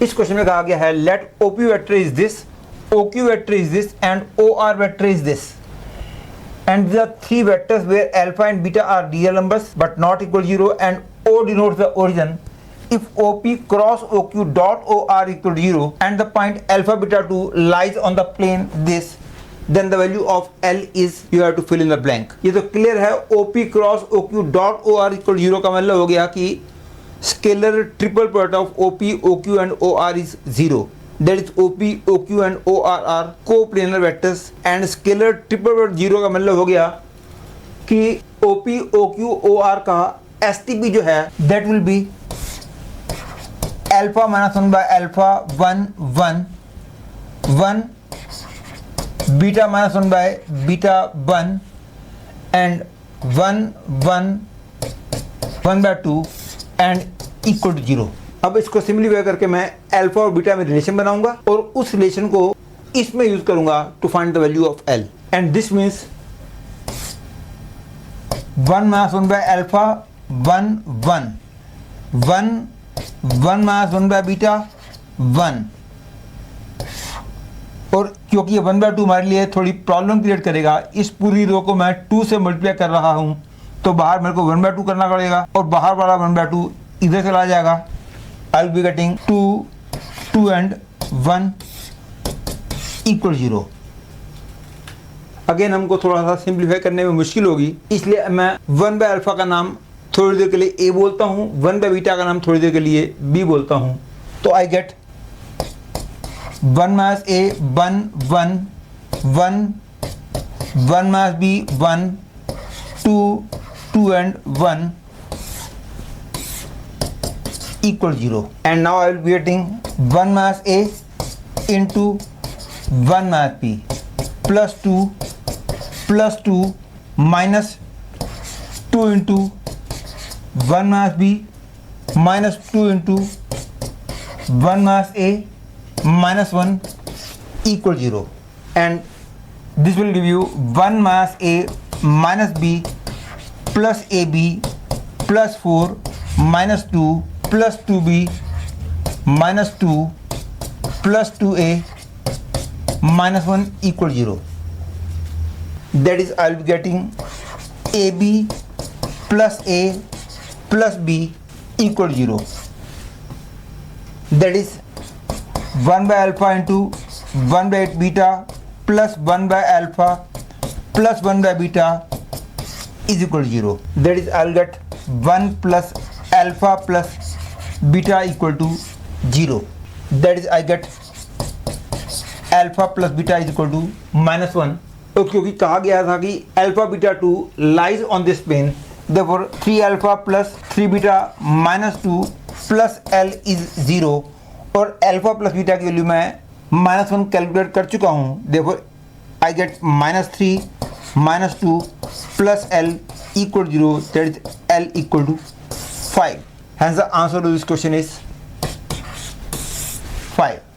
इस क्वेश्चन में कहा गया है let OP vector is this, OQ vector is this and OR vector is this and the three vectors where alpha and beta are real numbers but not equal to 0 and O denotes the origin. If OP cross OQ dot OR equal to 0 and the point alpha beta 2 lies on the plane this, then the value of L is, you have to fill in the blank. ये तो clear है, OP cross OQ dot OR equal to 0 का मतलब हो गया कि scalar triple product of OP, OQ and OR is 0. That is OP, OQ and OR are coplanar vectors and scalar triple product 0 का मतलब हो गया कि OP, OQ, OR का STP जो है that will be alpha minus 1 by alpha 1 1 1 beta minus 1 by beta 1 and 1 1 1 by 2 and equal to 0. अब इसको सिंपलीफाई करके मैं अल्फा और बीटा में रिलेशन बनाऊंगा और उस रिलेशन को इसमें यूज करूंगा to find the value of L and this means 1 minus 1 by alpha 1 1 1 1 minus 1 by beta 1 और क्योंकि ये 1 बाय 2 हमारे लिए थोड़ी प्रॉब्लम क्रिएट करेगा, इस पूरी रो को मैं 2 से मल्टीप्लाई कर रहा हूं तो बाहर मेरे को 1 बाय 2 करना पड़ेगा और बाहर वाला 1 बाय 2 इधर चला जाएगा. I'll be getting 2, 2 and 1 equal 0. Again हमको थोड़ा सा सिंप्लीफाई करने में मुश्किल होगी, इसलिए मैं 1 बाय अल्फा का नाम थोड़ी देर के लिए A बोलता हूँ, 1 बाय बीटा का नाम थोड़ी देर के लिए B बोलता हूँ. तो I get 1 minus A 1 1 1 1 minus B 1 2 2 and 1 equal 0 and now I will be getting 1 minus A into 1 minus B plus 2 minus 2 into 1 minus B minus 2 into 1 minus A minus 1 equal 0 and this will give you 1 minus A minus B plus AB plus 4 minus 2 plus 2b minus 2 plus 2a minus 1 equal 0. That is, I will be getting ab plus a plus b equal 0. That is 1 by alpha into 1 by beta plus 1 by alpha plus 1 by beta is equal to 0. That is, I will get 1 plus alpha plus beta equal to 0. That is, I get alpha plus beta is equal to minus 1. तो क्योंकि कहा गया था कि alpha beta 2 lies on this plane, therefore 3 alpha plus 3 beta minus 2 plus L is 0 और alpha plus beta की value मैं minus 1 calculate कर चुका हूँ, therefore I get minus 3 minus 2 plus L equal to 0. That is, L equal to 5. Hence the answer to this question is 5.